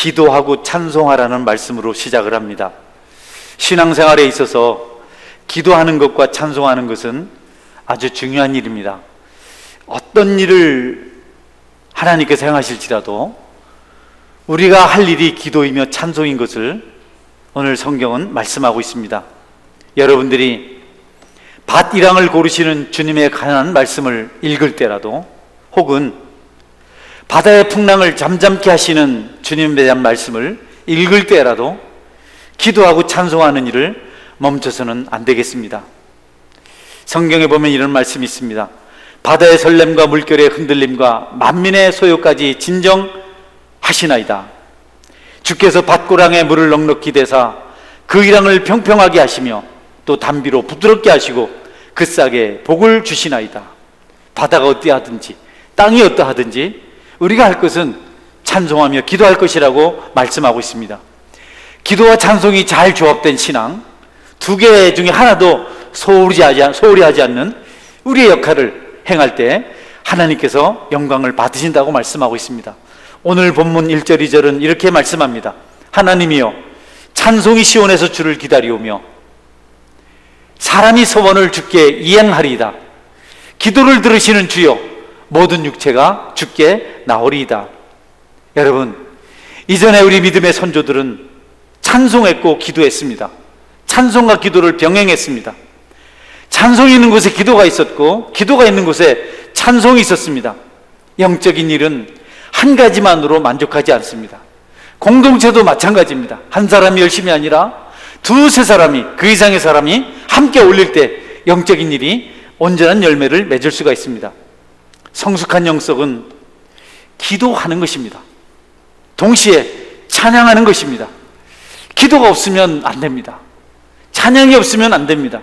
기도하고 찬송하라는 말씀으로 시작을 합니다. 신앙생활에 있어서 기도하는 것과 찬송하는 것은 아주 중요한 일입니다. 어떤 일을 하나님께서 행하실지라도 우리가 할 일이 기도이며 찬송인 것을 오늘 성경은 말씀하고 있습니다. 여러분들이 밭이랑을 고르시는 주님의 관한 말씀을 읽을 때라도, 혹은 바다의 풍랑을 잠잠케 하시는 주님에 대한 말씀을 읽을 때라도 기도하고 찬송하는 일을 멈춰서는 안 되겠습니다. 성경에 보면 이런 말씀이 있습니다. 바다의 설렘과 물결의 흔들림과 만민의 소요까지 진정하시나이다. 주께서 밭고랑에 물을 넉넉히 대사 그 이랑을 평평하게 하시며 또 담비로 부드럽게 하시고 그 싹에 복을 주시나이다. 바다가 어떠하든지 땅이 어떠하든지 우리가 할 것은 찬송하며 기도할 것이라고 말씀하고 있습니다. 기도와 찬송이 잘 조합된 신앙, 두 개 중에 하나도 소홀히 하지 않는 우리의 역할을 행할 때 하나님께서 영광을 받으신다고 말씀하고 있습니다. 오늘 본문 1절 2절은 이렇게 말씀합니다. 하나님이여, 찬송이 시온에서 주를 기다리오며 사람이 소원을 주께 이행하리이다. 기도를 들으시는 주여, 모든 육체가 주께 나오리이다. 여러분, 이전에 우리 믿음의 선조들은 찬송했고 기도했습니다. 찬송과 기도를 병행했습니다. 찬송이 있는 곳에 기도가 있었고 기도가 있는 곳에 찬송이 있었습니다. 영적인 일은 한 가지만으로 만족하지 않습니다. 공동체도 마찬가지입니다. 한 사람이 열심히 아니라 두세 사람이, 그 이상의 사람이 함께 올릴 때 영적인 일이 온전한 열매를 맺을 수가 있습니다. 성숙한 영성은 기도하는 것입니다. 동시에 찬양하는 것입니다. 기도가 없으면 안 됩니다. 찬양이 없으면 안 됩니다.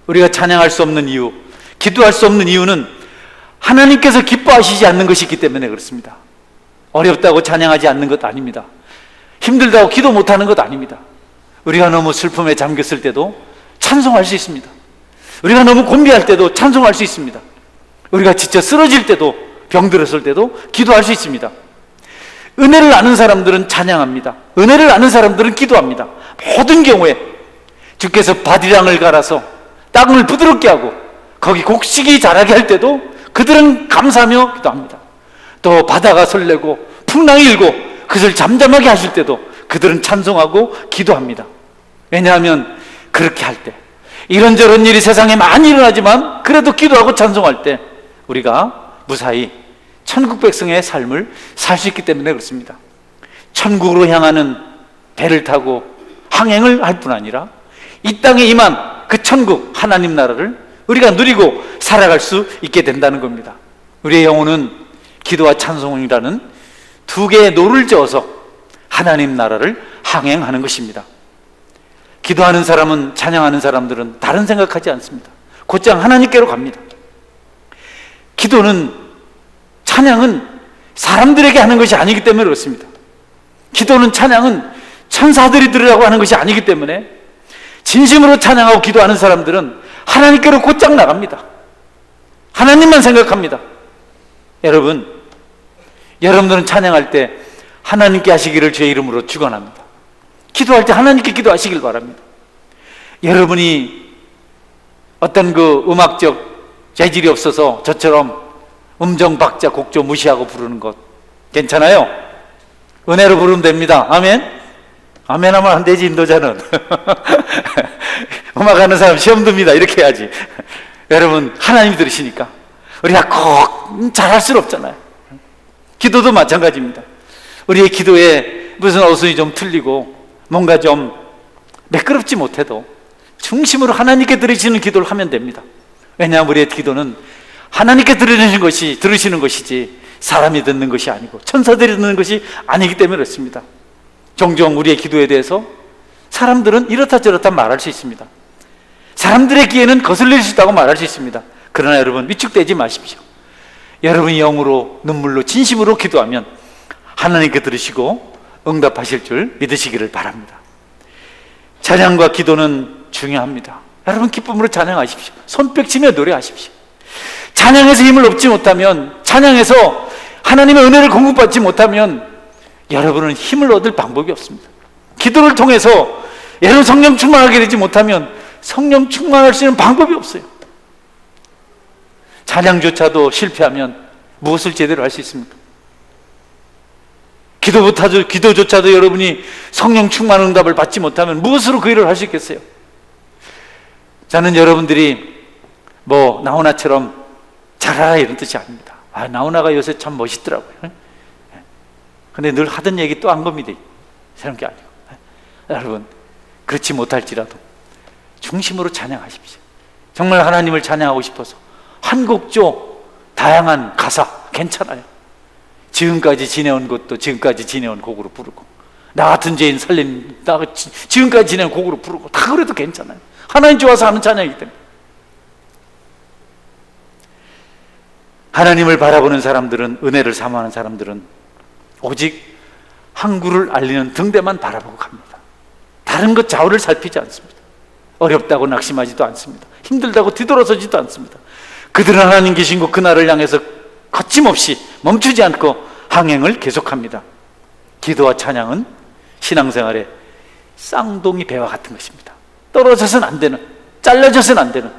우리가 찬양할 수 없는 이유, 기도할 수 없는 이유는 하나님께서 기뻐하시지 않는 것이 있기 때문에 그렇습니다. 어렵다고 찬양하지 않는 것 아닙니다. 힘들다고 기도 못하는 것 아닙니다. 우리가 너무 슬픔에 잠겼을 때도 찬송할 수 있습니다. 우리가 너무 곤비할 때도 찬송할 수 있습니다. 우리가 지쳐 쓰러질 때도, 병들었을 때도 기도할 수 있습니다. 은혜를 아는 사람들은 찬양합니다. 은혜를 아는 사람들은 기도합니다. 모든 경우에 주께서 밭이랑을 갈아서 땅을 부드럽게 하고 거기 곡식이 자라게 할 때도 그들은 감사하며 기도합니다. 또 바다가 설레고 풍랑이 일고 그것을 잠잠하게 하실 때도 그들은 찬송하고 기도합니다. 왜냐하면 그렇게 할 때, 이런저런 일이 세상에 많이 일어나지만 그래도 기도하고 찬송할 때 우리가 무사히 천국 백성의 삶을 살 수 있기 때문에 그렇습니다. 천국으로 향하는 배를 타고 항행을 할 뿐 아니라 이 땅에 임한 그 천국, 하나님 나라를 우리가 누리고 살아갈 수 있게 된다는 겁니다. 우리의 영혼은 기도와 찬송이라는 두 개의 노를 저어서 하나님 나라를 항행하는 것입니다. 기도하는 사람은, 찬양하는 사람들은 다른 생각하지 않습니다. 곧장 하나님께로 갑니다. 기도는, 찬양은 사람들에게 하는 것이 아니기 때문에 그렇습니다. 기도는, 찬양은 천사들이 들으라고 하는 것이 아니기 때문에 진심으로 찬양하고 기도하는 사람들은 하나님께로 곧장 나갑니다. 하나님만 생각합니다. 여러분들은 찬양할 때 하나님께 하시기를 주의 이름으로 축원합니다. 기도할 때 하나님께 기도하시길 바랍니다. 여러분이 어떤 그 음악적 재질이 없어서 저처럼 음정, 박자, 곡조 무시하고 부르는 것 괜찮아요? 은혜로 부르면 됩니다. 아멘? 아멘 하면 안 되지, 인도자는. 음악하는 사람 시험 듭니다. 이렇게 해야지. 여러분, 하나님이 들으시니까 우리가 꼭 잘할 수는 없잖아요. 기도도 마찬가지입니다. 우리의 기도에 무슨 어순이 좀 틀리고 뭔가 좀 매끄럽지 못해도 중심으로 하나님께 들으시는 기도를 하면 됩니다. 왜냐하면 우리의 기도는 하나님께 들으시는 것이지 사람이 듣는 것이 아니고 천사들이 듣는 것이 아니기 때문에 그렇습니다. 종종 우리의 기도에 대해서 사람들은 이렇다 저렇다 말할 수 있습니다. 사람들의 귀에는 거슬릴 수 있다고 말할 수 있습니다. 그러나 여러분, 위축되지 마십시오. 여러분이 영으로, 눈물로, 진심으로 기도하면 하나님께 들으시고 응답하실 줄 믿으시기를 바랍니다. 찬양과 기도는 중요합니다. 여러분, 기쁨으로 찬양하십시오. 손뼉치며 노래하십시오. 찬양에서 힘을 얻지 못하면, 찬양에서 하나님의 은혜를 공급받지 못하면 여러분은 힘을 얻을 방법이 없습니다. 기도를 통해서 여러분 성령 충만하게 되지 못하면 성령 충만할 수 있는 방법이 없어요. 찬양조차도 실패하면 무엇을 제대로 할 수 있습니까? 기도조차도 여러분이 성령 충만 응답을 받지 못하면 무엇으로 그 일을 할 수 있겠어요? 저는 여러분들이 나훈아처럼 잘하라 이런 뜻이 아닙니다. 나훈아가 요새 참 멋있더라고요. 근데 늘 하던 얘기 또 한 겁니다. 그런 게 아니고. 여러분, 그렇지 못할지라도 중심으로 찬양하십시오. 정말 하나님을 찬양하고 싶어서 한 곡조 다양한 가사 괜찮아요. 지금까지 지내온 것도 지금까지 지내온 곡으로 부르고, 나 같은 죄인 살린 지금까지 지내온 곡으로 부르고, 다 그래도 괜찮아요. 하나님 좋아서 하는 찬양이기 때문에. 하나님을 바라보는 사람들은, 은혜를 사모하는 사람들은 오직 항구를 알리는 등대만 바라보고 갑니다. 다른 것 좌우를 살피지 않습니다. 어렵다고 낙심하지도 않습니다. 힘들다고 뒤돌아서지도 않습니다. 그들은 하나님 계신 곳 그날을 향해서 거침없이 멈추지 않고 항행을 계속합니다. 기도와 찬양은 신앙생활의 쌍둥이 배와 같은 것입니다. 떨어져서는 안 되는, 잘라져서는 안 되는.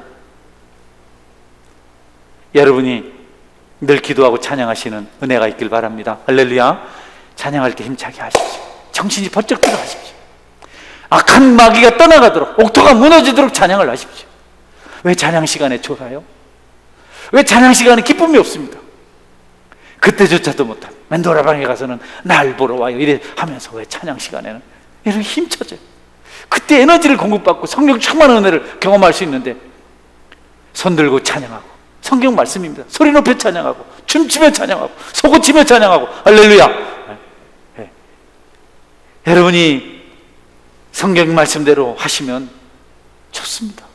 여러분이 늘 기도하고 찬양하시는 은혜가 있길 바랍니다. 할렐루야. 찬양할 때 힘차게 하십시오. 정신이 번쩍 들어가십시오. 악한 마귀가 떠나가도록, 옥토가 무너지도록 찬양을 하십시오. 왜 찬양 시간에 졸아요? 왜 찬양 시간에 기쁨이 없습니다? 그때조차도 못하면 맨 노래방에 가서는 날 보러 와요 이래 하면서 왜 찬양 시간에는 이렇게 힘차져요? 그때 에너지를 공급받고 성령 충만한 은혜를 경험할 수 있는데, 손 들고 찬양하고, 성경 말씀입니다. 소리 높여 찬양하고, 춤추며 찬양하고, 소고치며 찬양하고, 할렐루야. 네. 여러분이 성경 말씀대로 하시면 좋습니다.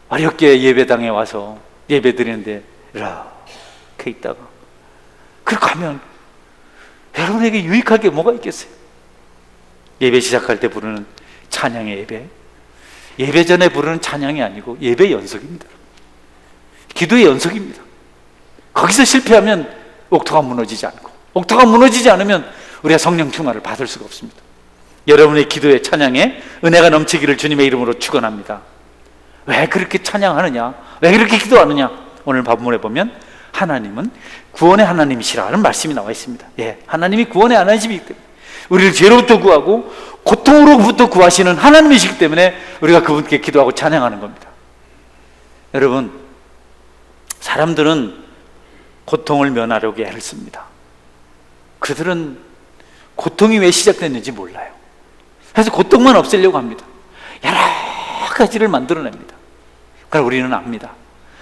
어렵게 예배당에 와서 예배 드리는데 이렇게 있다가 그렇게 하면 여러분에게 유익할 게 뭐가 있겠어요? 예배 시작할 때 부르는 찬양의 예배, 예배 전에 부르는 찬양이 아니고 예배 연속입니다. 기도의 연속입니다. 거기서 실패하면 옥토가 무너지지 않고, 옥토가 무너지지 않으면 우리가 성령 충만을 받을 수가 없습니다. 여러분의 기도에, 찬양에 은혜가 넘치기를 주님의 이름으로 축원합니다. 왜 그렇게 찬양하느냐? 왜 그렇게 기도하느냐? 오늘 본문에 보면 하나님은 구원의 하나님이시라는 말씀이 나와 있습니다. 예, 하나님이 구원의 하나님이시기 때문에, 우리를 죄로부터 구하고 고통으로부터 구하시는 하나님이시기 때문에 우리가 그분께 기도하고 찬양하는 겁니다. 여러분, 사람들은 고통을 면하려고 애를 씁니다. 그들은 고통이 왜 시작됐는지 몰라요. 그래서 고통만 없애려고 합니다. 여러 가지를 만들어냅니다. 그러나 우리는 압니다.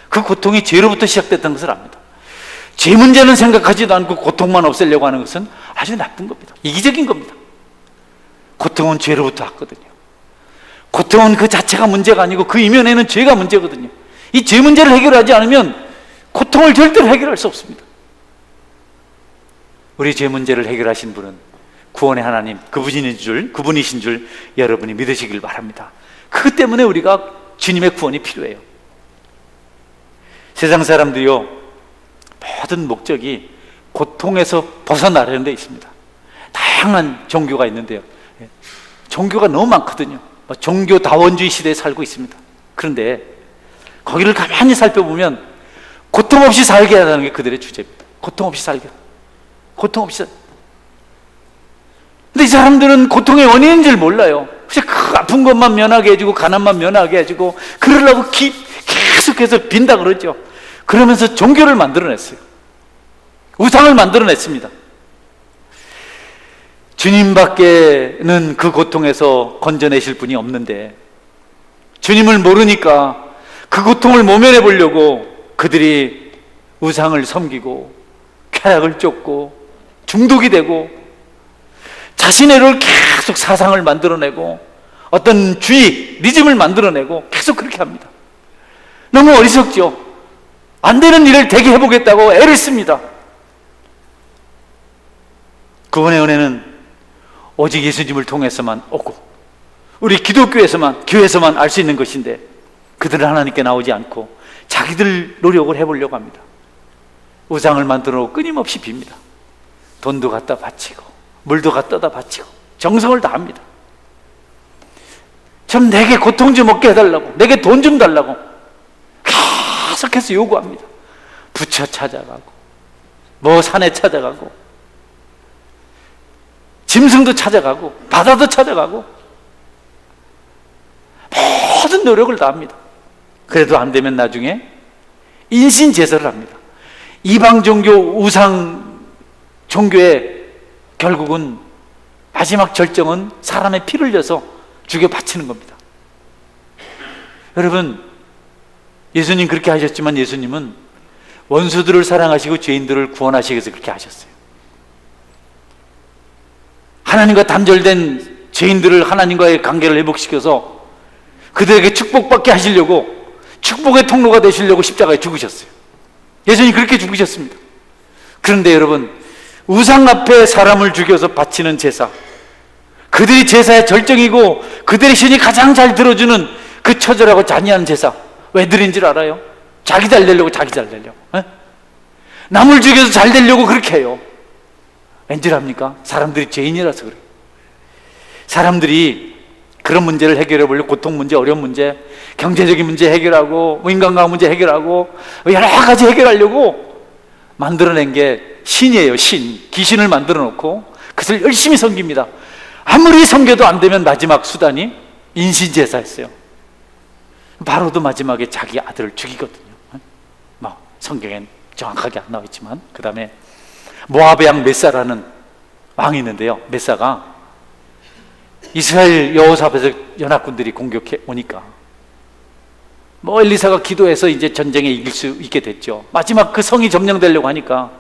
그 고통이 죄로부터 시작됐던 것을 압니다. 죄 문제는 생각하지도 않고 고통만 없애려고 하는 것은 아주 나쁜 겁니다. 이기적인 겁니다. 고통은 죄로부터 왔거든요. 고통은 그 자체가 문제가 아니고 그 이면에는 죄가 문제거든요. 이 죄 문제를 해결하지 않으면 고통을 절대로 해결할 수 없습니다. 우리 죄 문제를 해결하신 분은 구원의 하나님, 그분이신 줄 여러분이 믿으시길 바랍니다. 그것 때문에 우리가 주님의 구원이 필요해요. 세상 사람들이요, 모든 목적이 고통에서 벗어나려는 데 있습니다. 다양한 종교가 있는데요, 종교가 너무 많거든요. 종교다원주의 시대에 살고 있습니다. 그런데 거기를 가만히 살펴보면 고통 없이 살게 하는 게 그들의 주제입니다. 고통 없이 살게, 고통 없이. 근데 이 사람들은 고통의 원인인지를 몰라요. 그래서 그 아픈 것만 면하게 해주고 가난만 면하게 해주고 그러려고 계속해서 빈다 그러죠. 그러면서 종교를 만들어냈어요. 우상을 만들어냈습니다. 주님밖에는 그 고통에서 건져내실 분이 없는데, 주님을 모르니까 그 고통을 모면해 보려고 그들이 우상을 섬기고 쾌락을 쫓고 중독이 되고 자신의를 계속 사상을 만들어내고 어떤 주의, 리즘을 만들어내고 계속 그렇게 합니다. 너무 어리석죠. 안 되는 일을 되게 해보겠다고 애를 씁니다. 구원의 은혜는 오직 예수님을 통해서만 오고 우리 기독교에서만, 교회에서만 알 수 있는 것인데, 그들은 하나님께 나오지 않고 자기들 노력을 해보려고 합니다. 우상을 만들어 끊임없이 빕니다. 돈도 갖다 바치고 물도 갖다 바치고 정성을 다합니다. 좀 내게 고통 좀 없게 해달라고, 내게 돈 좀 달라고 계속해서 요구합니다. 부처 찾아가고 뭐 산에 찾아가고 짐승도 찾아가고 바다도 찾아가고 모든 노력을 다합니다. 그래도 안 되면 나중에 인신제사를 합니다. 이방 종교, 우상 종교의 결국은 마지막 절정은 사람의 피를 흘려서 죽여 바치는 겁니다. 여러분, 예수님 그렇게 하셨지만 예수님은 원수들을 사랑하시고 죄인들을 구원하시기 위해서 그렇게 하셨어요. 하나님과 단절된 죄인들을 하나님과의 관계를 회복시켜서 그들에게 축복받게 하시려고, 축복의 통로가 되시려고 십자가에 죽으셨어요. 예수님이 그렇게 죽으셨습니다. 그런데 여러분, 우상 앞에 사람을 죽여서 바치는 제사, 그들이 제사의 절정이고 그들의 신이 가장 잘 들어주는 그 처절하고 잔인한 제사, 왜 드린 줄 알아요? 자기 잘 되려고, 자기 잘 되려고. 남을 죽여서 잘 되려고 그렇게 해요. 왠줄 압니까? 사람들이 죄인이라서 그래요. 사람들이 그런 문제를 해결해 보려고, 고통 문제, 어려운 문제, 경제적인 문제 해결하고, 인간관계 문제 해결하고, 여러 가지 해결하려고 만들어낸 게 신이에요. 신, 귀신을 만들어 놓고 그것을 열심히 섬깁니다. 아무리 섬겨도 안 되면 마지막 수단이 인신제사였어요. 바로도 마지막에 자기 아들을 죽이거든요. 뭐 성경엔 정확하게 안 나와 있지만, 그 다음에 모압의 왕 메사라는 왕이 있는데요. 메사가 이스라엘 여호사밧에서 연합군들이 공격해 오니까 뭐 엘리사가 기도해서 이제 전쟁에 이길 수 있게 됐죠. 마지막 그 성이 점령되려고 하니까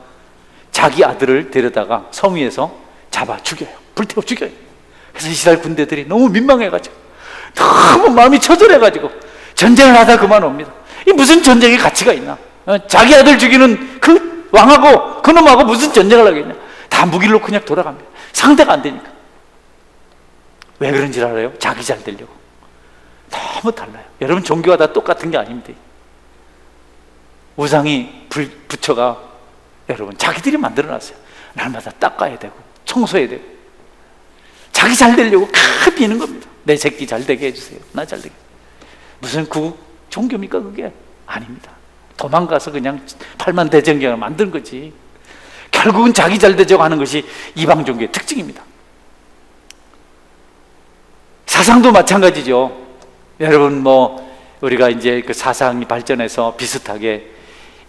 자기 아들을 데려다가 성 위에서 잡아 죽여요. 불태워 죽여요. 그래서 이스라엘 군대들이 너무 민망해가지고, 너무 마음이 처절해가지고 전쟁을 하다 그만 옵니다. 이 무슨 전쟁의 가치가 있나? 자기 아들 죽이는 그 왕하고 그놈하고 무슨 전쟁을 하겠냐? 다 무기를 놓고 그냥 돌아갑니다. 상대가 안 되니까. 왜 그런지 알아요? 자기 잘 되려고. 너무 달라요. 여러분, 종교가 다 똑같은 게 아닙니다. 우상이 부처가 여러분 자기들이 만들어놨어요. 날마다 닦아야 되고 청소해야 되고 자기 잘 되려고 다 비는 겁니다. 내 새끼 잘 되게 해주세요. 나 잘 되게. 무슨 구국 종교입니까 그게? 아닙니다. 도망가서 그냥 팔만 대정경을 만든 거지. 결국은 자기 잘 되자고 하는 것이 이방 종교의 특징입니다. 사상도 마찬가지죠. 여러분, 뭐 우리가 이제 그 사상이 발전해서 비슷하게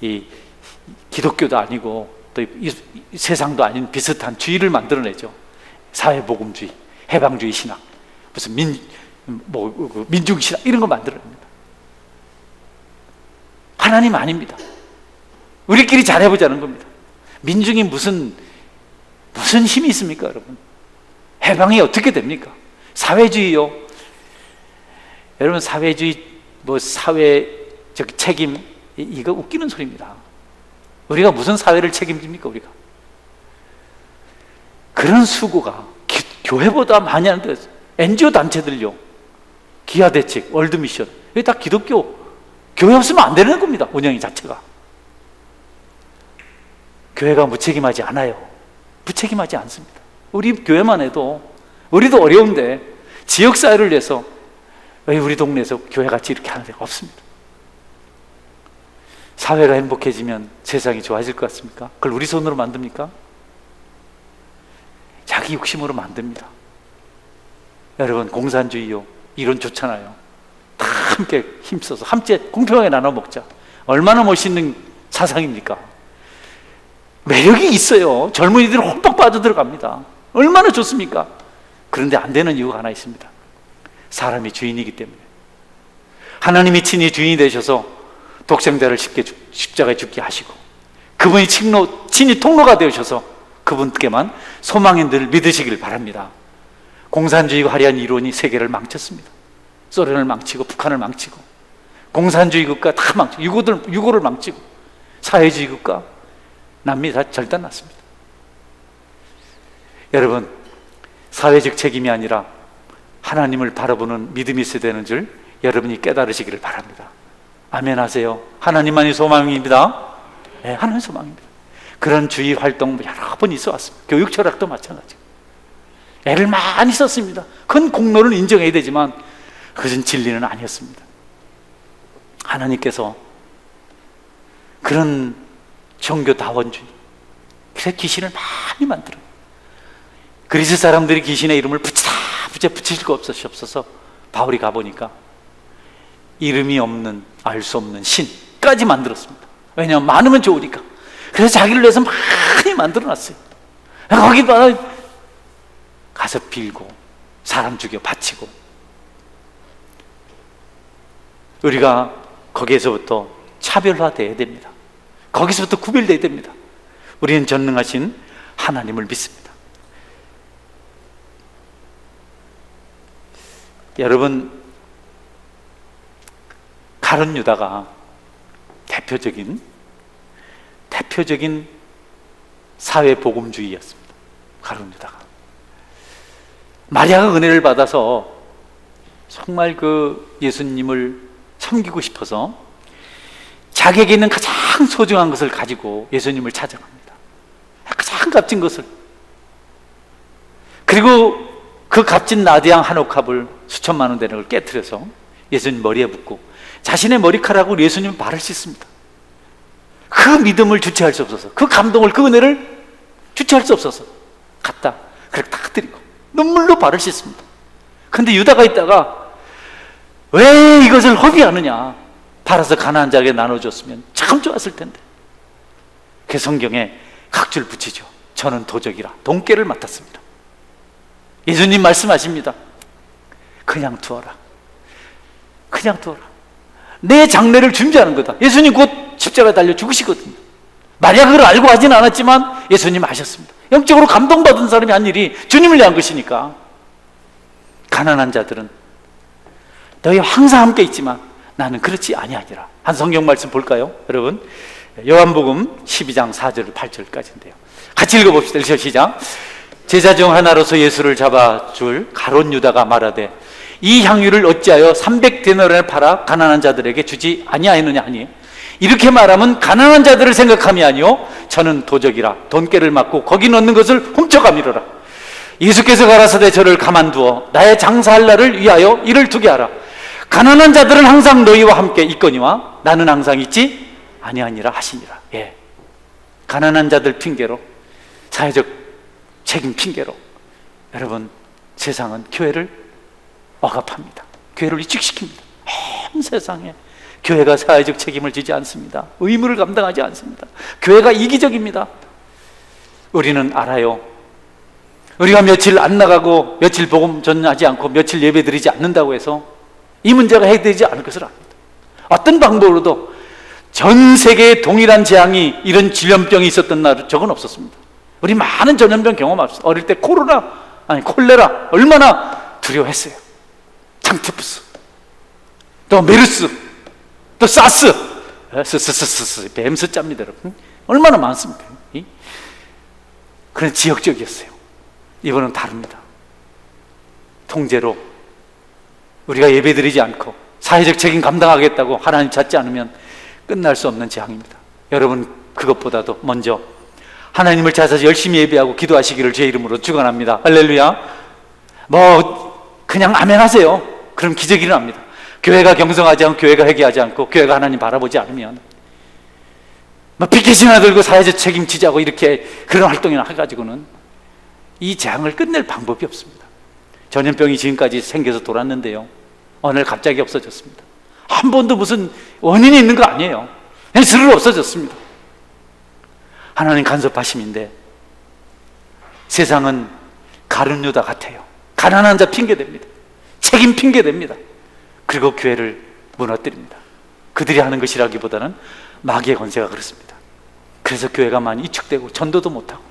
이 기독교도 아니고 또 이 세상도 아닌 비슷한 주의를 만들어내죠. 사회복음주의, 해방주의 신학, 무슨 민중 신학 이런 거 만들어냅니다. 하나님 아닙니다. 우리끼리 잘해보자는 겁니다. 민중이 무슨 힘이 있습니까, 여러분? 해방이 어떻게 됩니까? 사회주의요. 여러분, 사회주의, 뭐 사회적 책임, 이거 웃기는 소리입니다. 우리가 무슨 사회를 책임집니까, 우리가? 그런 수고가 교회보다 많이 하는데, NGO 단체들요, 기아대책, 월드미션, 이게 다 기독교, 교회 없으면 안 되는 겁니다, 운영이 자체가. 교회가 무책임하지 않아요. 무책임하지 않습니다. 우리 교회만 해도, 우리도 어려운데 지역사회를 위해서 왜 우리 동네에서 교회같이 이렇게 하는 데가 없습니다. 사회가 행복해지면 세상이 좋아질 것 같습니까? 그걸 우리 손으로 만듭니까? 자기 욕심으로 만듭니다. 여러분, 공산주의요, 이론 좋잖아요. 다 함께 힘써서 함께 공평하게 나눠 먹자. 얼마나 멋있는 사상입니까? 매력이 있어요. 젊은이들은 홀딱 빠져들어갑니다. 얼마나 좋습니까? 그런데 안 되는 이유가 하나 있습니다. 사람이 주인이기 때문에. 하나님이 친히 주인이 되셔서 독생자를 십자가에 죽게 하시고, 그분이 친히 통로가 되셔서 그분께만 소망인 들 믿으시길 바랍니다. 공산주의가 화려한 이론이 세계를 망쳤습니다. 소련을 망치고 북한을 망치고 공산주의 국가 다 망치고 유고를 망치고 사회주의 국가 남미 다 절단 났습니다. 여러분, 사회적 책임이 아니라 하나님을 바라보는 믿음이 있어야 되는 줄 여러분이 깨달으시기를 바랍니다. 아멘 하세요. 하나님만이 소망입니다. 네, 하나님 소망입니다. 그런 주의 활동 여러 번 있어 왔습니다. 교육 철학도 마찬가지. 애를 많이 썼습니다. 큰 공로를 인정해야 되지만 그것은 진리는 아니었습니다. 하나님께서 그런 종교다원주의, 그래서 귀신을 많이 만들어요. 그리스 사람들이 귀신의 이름을 붙일 수가 없어서 바울이 가보니까 이름이 없는, 알 수 없는 신까지 만들었습니다. 왜냐하면 많으면 좋으니까. 그래서 자기를 위해서 많이 만들어놨어요. 거기다 가서 빌고 사람 죽여 바치고. 우리가 거기에서부터 차별화되어야 됩니다. 거기서부터 구별되어야 됩니다. 우리는 전능하신 하나님을 믿습니다. 여러분, 가룟 유다가 대표적인 사회 복음주의였습니다. 가룟 유다가 마리아가 은혜를 받아서 정말 그 예수님을 섬기고 싶어서 자기에게 있는 가장 소중한 것을 가지고 예수님을 찾아갑니다. 가장 값진 것을. 그리고 그 값진 나디양 한 옥합을 수천만 원 되는 걸 깨트려서 예수님 머리에 붓고 자신의 머리카락으로 예수님 발을 씻습니다. 그 믿음을 주체할 수 없어서, 그 감동을, 그 은혜를 주체할 수 없어서 갔다 그렇게 탁 드리고 눈물로 발을 씻습니다. 근데 유다가 있다가 왜 이것을 허비하느냐, 팔아서 가난한 자에게 나눠줬으면 참 좋았을 텐데. 그 성경에 각줄 붙이죠. 저는 도적이라 돈깨를 맡았습니다. 예수님 말씀하십니다. 그냥 두어라. 그냥 두어라. 내 장례를 준비하는 거다. 예수님 곧 십자가에 달려 죽으시거든요. 마리아 그걸 알고 하진 않았지만 예수님 아셨습니다. 영적으로 감동받은 사람이 한 일이 주님을 위한 것이니까. 가난한 자들은 너희 항상 함께 있지만 나는 그렇지 아니하니라. 한 성경 말씀 볼까요? 여러분, 요한복음 12장 4절 8절까지인데요. 같이 읽어봅시다. 시작. 제자 중 하나로서 예수를 잡아줄 가룟 유다가 말하되 이 향유를 어찌하여 300데나리온에 팔아 가난한 자들에게 주지 아니하였느냐 하니, 이렇게 말하면 가난한 자들을 생각함이 아니요 저는 도적이라 돈깨를 맞고 거기 넣는 것을 훔쳐가미르라. 예수께서 가라사대 저를 가만두어 나의 장사할 날을 위하여 이를 두게 하라. 가난한 자들은 항상 너희와 함께 있거니와 나는 항상 있지 아니하니라 하시니라. 예, 가난한 자들 핑계로, 사회적 책임 핑계로 여러분, 세상은 교회를 억압합니다. 교회를 위축시킵니다. 온 세상에 교회가 사회적 책임을 지지 않습니다. 의무를 감당하지 않습니다. 교회가 이기적입니다. 우리는 알아요. 우리가 며칠 안 나가고 며칠 복음 전하지 않고 며칠 예배 드리지 않는다고 해서 이 문제가 해결되지 않을 것을 압니다. 어떤 방법으로도 전 세계에 동일한 재앙이, 이런 질염병이 있었던 날 적은 없었습니다. 우리 많은 전염병 경험합시다. 어릴 때 콜레라 얼마나 두려워했어요. 창티푸스, 또 메르스, 또 사스, 뱀스자입니다 여러분. 얼마나 많습니까? 그런 지역적이었어요. 이번은 다릅니다. 통제로 우리가 예배드리지 않고 사회적 책임 감당하겠다고 하나님 찾지 않으면 끝날 수 없는 재앙입니다. 여러분, 그것보다도 먼저 하나님을 찾아서 열심히 예배하고 기도하시기를 제 이름으로 축원합니다. 할렐루야. 그냥 아멘 하세요. 그럼 기적이 일어납니다. 교회가 경성하지 않고, 교회가 회개하지 않고, 교회가 하나님 바라보지 않으면 피켓이나 들고 사회적 책임지자고 이렇게 그런 활동이나 해가지고는 이 재앙을 끝낼 방법이 없습니다. 전염병이 지금까지 생겨서 돌았는데요, 어느 날 갑자기 없어졌습니다. 한 번도 무슨 원인이 있는 거 아니에요. 그냥 스르르 없어졌습니다. 하나님 간섭하심인데 세상은 가룟 유다 같아요. 가난한 자 핑계댑니다. 책임 핑계댑니다. 그리고 교회를 무너뜨립니다. 그들이 하는 것이라기보다는 마귀의 권세가 그렇습니다. 그래서 교회가 많이 위축되고 전도도 못하고,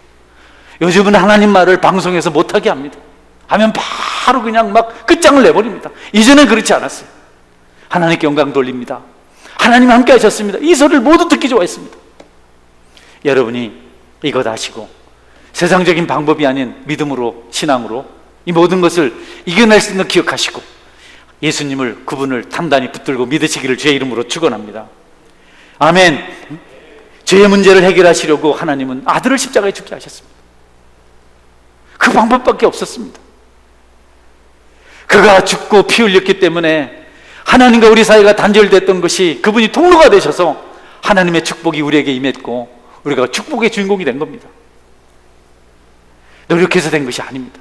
요즘은 하나님 말을 방송에서 못하게 합니다. 하면 바로 그냥 막 끝장을 내버립니다. 이전엔 그렇지 않았어요. 하나님께 영광 돌립니다. 하나님 함께 하셨습니다. 이 소리를 모두 듣기 좋아했습니다. 여러분이 이것 아시고 세상적인 방법이 아닌 믿음으로, 신앙으로 이 모든 것을 이겨낼 수 있는 기억하시고 예수님을, 그분을 단단히 붙들고 믿으시기를 주의 이름으로 축원합니다. 아멘. 죄의 문제를 해결하시려고 하나님은 아들을 십자가에 죽게 하셨습니다. 그 방법밖에 없었습니다. 그가 죽고 피 흘렸기 때문에 하나님과 우리 사이가 단절됐던 것이 그분이 통로가 되셔서 하나님의 축복이 우리에게 임했고 우리가 축복의 주인공이 된 겁니다. 노력해서 된 것이 아닙니다.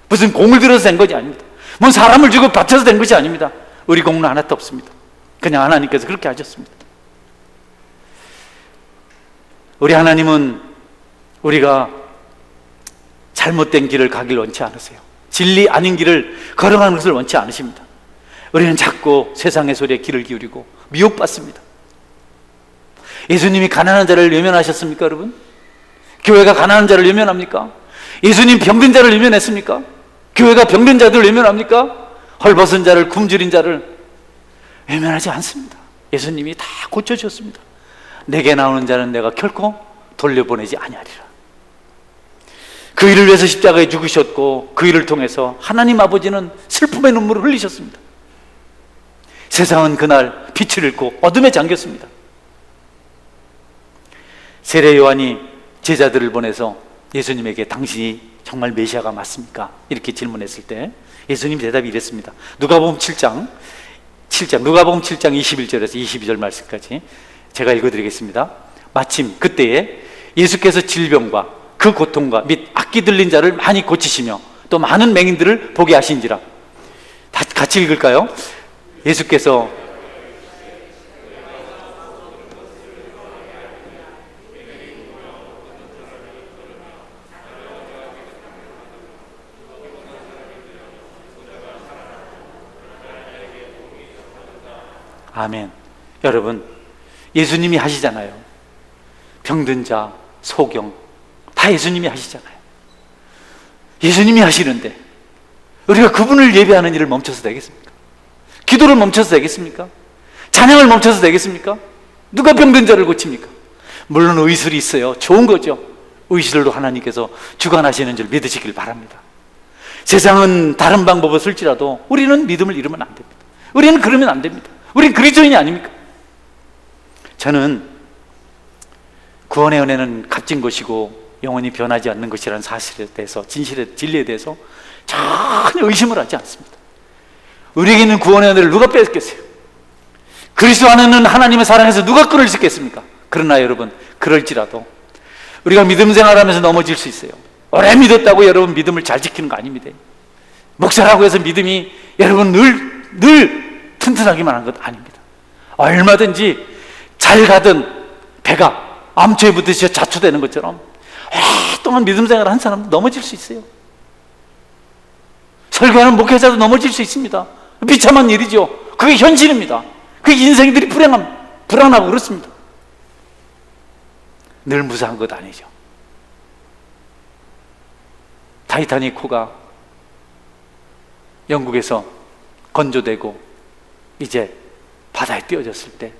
무슨 공을 들여서 된 것이 아닙니다. 뭔 사람을 주고 바쳐서 된 것이 아닙니다. 우리 공은 하나도 없습니다. 그냥 하나님께서 그렇게 하셨습니다. 우리 하나님은 우리가 잘못된 길을 가길 원치 않으세요. 진리 아닌 길을 걸어가는 것을 원치 않으십니다. 우리는 자꾸 세상의 소리에 귀를 기울이고 미혹받습니다. 예수님이 가난한 자를 외면하셨습니까, 여러분? 교회가 가난한 자를 외면합니까? 예수님 병든 자를 외면했습니까? 교회가 병든 자들을 외면합니까? 헐벗은 자를, 굶주린 자를 외면하지 않습니다. 예수님이 다 고쳐주셨습니다. 내게 나오는 자는 내가 결코 돌려보내지 아니하리라. 그 일을 위해서 십자가에 죽으셨고 그 일을 통해서 하나님 아버지는 슬픔의 눈물을 흘리셨습니다. 세상은 그날 빛을 잃고 어둠에 잠겼습니다. 세례 요한이 제자들을 보내서 예수님에게 당신이 정말 메시아가 맞습니까? 이렇게 질문했을 때 예수님 대답이 이랬습니다. 누가복음 7장 21절에서 22절 말씀까지 제가 읽어드리겠습니다. 마침 그때에 예수께서 질병과 그 고통과 및 악기 들린 자를 많이 고치시며 또 많은 맹인들을 보게 하신지라. 다 같이 읽을까요? 예수께서 아멘. 여러분, 예수님이 하시잖아요. 병든 자, 소경 다 예수님이 하시잖아요. 예수님이 하시는데 우리가 그분을 예배하는 일을 멈춰서 되겠습니까? 기도를 멈춰서 되겠습니까? 찬양을 멈춰서 되겠습니까? 누가 병든 자를 고칩니까? 물론 의술이 있어요. 좋은 거죠. 의술로 하나님께서 주관하시는 줄 믿으시길 바랍니다. 세상은 다른 방법을 쓸지라도 우리는 믿음을 잃으면 안 됩니다. 우리는 그러면 안 됩니다. 우린 그리스도인이 아닙니까? 저는 구원의 은혜는 값진 것이고 영원히 변하지 않는 것이라는 사실에 대해서, 진리에 대해서 전혀 의심을 하지 않습니다. 우리에게 있는 구원의 은혜를 누가 뺏겠어요? 그리스도 안에는 하나님의 사랑에서 누가 끊을 수 있겠습니까? 그러나 여러분, 그럴지라도 우리가 믿음 생활하면서 넘어질 수 있어요. 오래 믿었다고 여러분 믿음을 잘 지키는 거 아닙니다. 목사라고 해서 믿음이 여러분 늘 튼튼하기만 한 것 아닙니다. 얼마든지 잘 가던 배가 암초에 붙으셔 자초되는 것처럼 오랫동안 믿음 생활을 한 사람도 넘어질 수 있어요. 설교하는 목회자도 넘어질 수 있습니다. 비참한 일이죠. 그게 현실입니다. 그게 인생들이 불안하고 그렇습니다. 늘 무사한 것 아니죠. 타이타닉 호가 영국에서 건조되고 이제 바다에 띄어졌을 때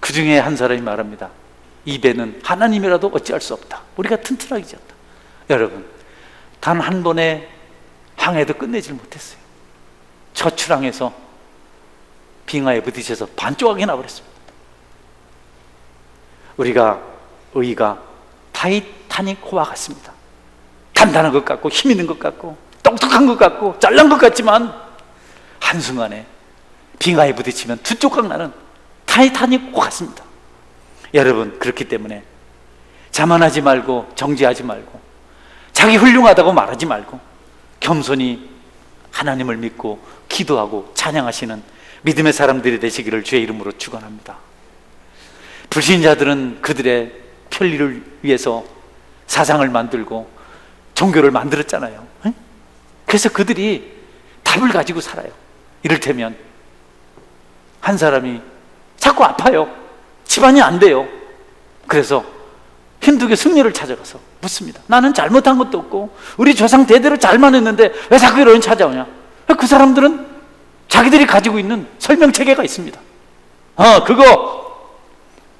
그 중에 한 사람이 말합니다. 이 배는 하나님이라도 어찌할 수 없다. 우리가 튼튼하게 지었다. 여러분, 단 한 번의 항해도 끝내질 못했어요. 처출항에서 빙하에 부딪혀서 반조각이 나버렸습니다. 의가 타이타닉 호와 같습니다. 단단한 것 같고 힘 있는 것 같고 똑똑한 것 같고 잘난 것 같지만 한순간에 빙하에 부딪히면 두 조각 나는 타이타닉 호 같습니다. 여러분, 그렇기 때문에 자만하지 말고 정죄하지 말고 자기 훌륭하다고 말하지 말고 겸손히 하나님을 믿고 기도하고 찬양하시는 믿음의 사람들이 되시기를 주의 이름으로 축원합니다. 불신자들은 그들의 편리를 위해서 사상을 만들고 종교를 만들었잖아요. 그래서 그들이 답을 가지고 살아요. 이를테면 한 사람이 자꾸 아파요. 집안이 안 돼요. 그래서 힌두교 승려를 찾아가서 묻습니다. 나는 잘못한 것도 없고 우리 조상 대대로 잘만 했는데 왜 자꾸 이런 찾아오냐? 그 사람들은 자기들이 가지고 있는 설명체계가 있습니다. 그거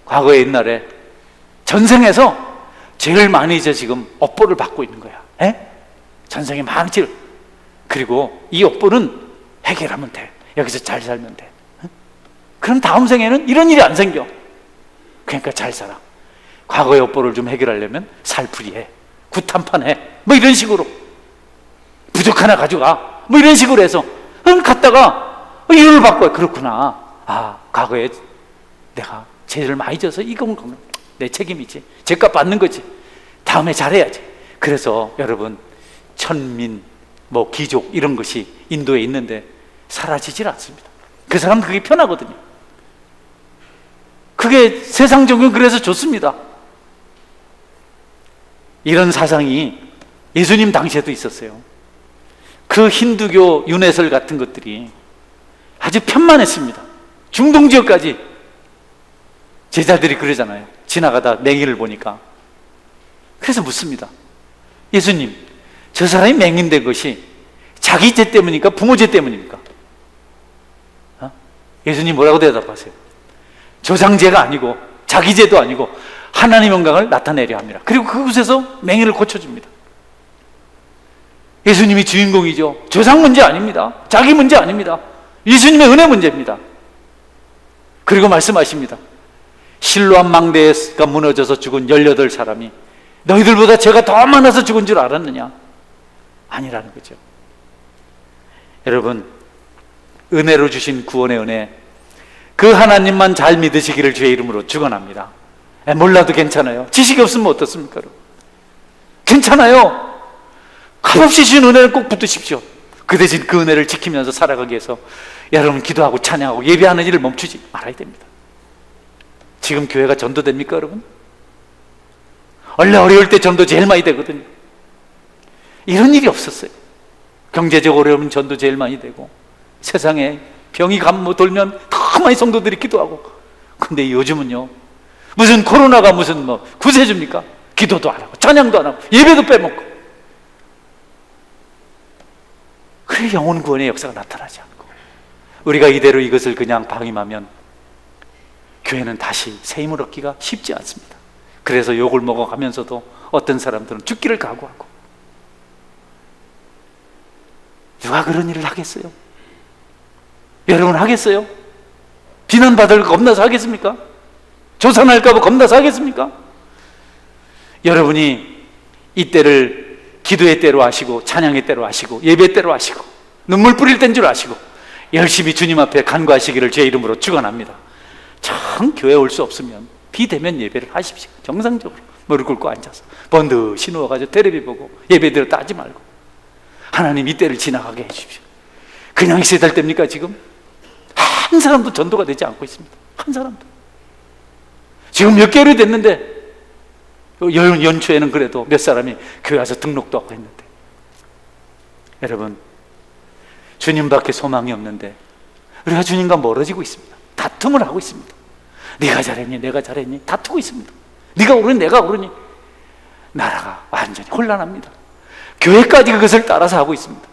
과거에 옛날에 전생에서 제일 많이 이제 지금 업보를 받고 있는 거야. 전생에 많이. 그리고 이 업보는 해결하면 돼. 여기서 잘 살면 돼. 그럼 다음 생에는 이런 일이 안 생겨. 그러니까 잘 살아. 과거 여보를 좀 해결하려면 살풀이해, 구탄판해, 뭐 이런 식으로 부적 하나 가져가, 뭐 이런 식으로 해서 갔다가 위로를 받고, 그렇구나, 아 과거에 내가 죄를 많이 져서 이건 내 책임이지, 죄값 받는 거지, 다음에 잘해야지. 그래서 여러분, 천민, 뭐 귀족 이런 것이 인도에 있는데 사라지질 않습니다. 그 사람 그게 편하거든요. 그게 세상적으로 그래서 좋습니다. 이런 사상이 예수님 당시에도 있었어요. 그 힌두교 윤회설 같은 것들이 아주 편만했습니다. 중동 지역까지 제자들이 그러잖아요. 지나가다 맹인을 보니까. 그래서 묻습니다. 예수님, 저 사람이 맹인된 것이 자기 죄 때문입니까? 부모 죄 때문입니까? 예수님 뭐라고 대답하세요? 조상죄가 아니고 자기 죄도 아니고 하나님의 영광을 나타내려 합니다. 그리고 그곳에서 맹인을 고쳐줍니다. 예수님이 주인공이죠. 조상 문제 아닙니다. 자기 문제 아닙니다. 예수님의 은혜 문제입니다. 그리고 말씀하십니다. 실로암 망대가 무너져서 죽은 18사람이 너희들보다 죄가 더 많아서 죽은 줄 알았느냐? 아니라는 거죠. 여러분, 은혜로 주신 구원의 은혜, 그 하나님만 잘 믿으시기를 주의 이름으로 축원합니다. 몰라도 괜찮아요. 지식이 없으면 어떻습니까? 여러분? 괜찮아요. 값없이 주신 은혜를 꼭 붙드십시오. 그 대신 그 은혜를 지키면서 살아가기 위해서 여러분 기도하고 찬양하고 예배하는 일을 멈추지 말아야 됩니다. 지금 교회가 전도됩니까 여러분? 원래 어려울 때 전도 제일 많이 되거든요. 이런 일이 없었어요. 경제적 어려우면 전도 제일 많이 되고, 세상에 병이 돌면 더 많이 성도들이 기도하고. 근데 요즘은요, 무슨 코로나가 무슨 뭐 구세주입니까? 기도도 안 하고 찬양도 안 하고 예배도 빼먹고. 그래 영혼 구원의 역사가 나타나지 않고, 우리가 이대로 이것을 그냥 방임하면 교회는 다시 새 힘을 얻기가 쉽지 않습니다. 그래서 욕을 먹어가면서도 어떤 사람들은 죽기를 각오하고. 누가 그런 일을 하겠어요? 여러분 하겠어요? 비난받을 겁나서 하겠습니까? 조산할까 봐 겁나서 하겠습니까? 여러분이 이때를 기도의 때로 하시고 찬양의 때로 하시고 예배 때로 하시고 눈물 뿌릴 때인 줄 아시고 열심히 주님 앞에 간구하시기를 제 이름으로 축원합니다. 참 교회 올 수 없으면 비대면 예배를 하십시오. 정상적으로 무릎 꿇고 앉아서 번듯이 누워가지고 테레비 보고 예배 드렸다 하지 말고 하나님 이때를 지나가게 해주십시오. 그냥 있어야 될 때입니까 지금? 한 사람도 전도가 되지 않고 있습니다. 한 사람도. 지금 몇 개월이 됐는데 연초에는 그래도 몇 사람이 교회 와서 등록도 하고 했는데, 여러분 주님 밖에 소망이 없는데 우리가 주님과 멀어지고 있습니다. 다툼을 하고 있습니다. 네가 잘했니 내가 잘했니 다투고 있습니다. 네가 옳으니 내가 옳으니. 나라가 완전히 혼란합니다. 교회까지 그것을 따라서 하고 있습니다.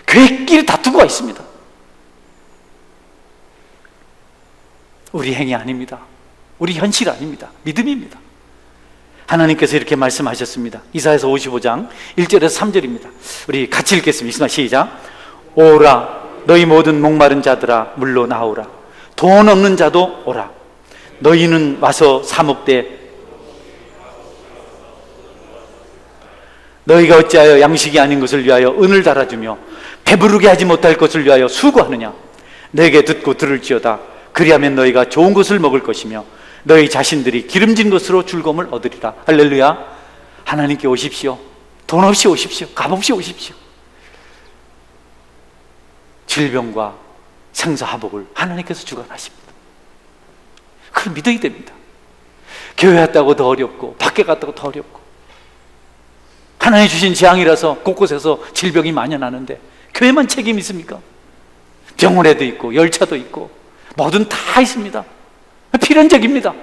교회끼리 다투고 있습니다. 우리 행위 아닙니다. 우리 현실 아닙니다. 믿음입니다. 하나님께서 이렇게 말씀하셨습니다. 이사야서 55장 1절에서 3절입니다. 우리 같이 읽겠습니다. 시작. 오라 너희 모든 목마른 자들아 물로 나오라. 돈 없는 자도 오라. 너희는 와서 사먹되 너희가 어찌하여 양식이 아닌 것을 위하여 은을 달아주며 배부르게 하지 못할 것을 위하여 수고하느냐. 내게 듣고 들을지어다. 그리하면 너희가 좋은 것을 먹을 것이며 너희 자신들이 기름진 것으로 즐거움을 얻으리라. 할렐루야. 하나님께 오십시오. 돈 없이 오십시오. 값 없이 오십시오. 질병과 생사화복을 하나님께서 주관하십니다. 그걸 믿어야 됩니다. 교회 왔다고 더 어렵고 밖에 갔다고 더 어렵고, 하나님 주신 재앙이라서 곳곳에서 질병이 만연하는데 교회만 책임 있습니까? 병원에도 있고 열차도 있고 뭐든 다 있습니다. 필연적입니다.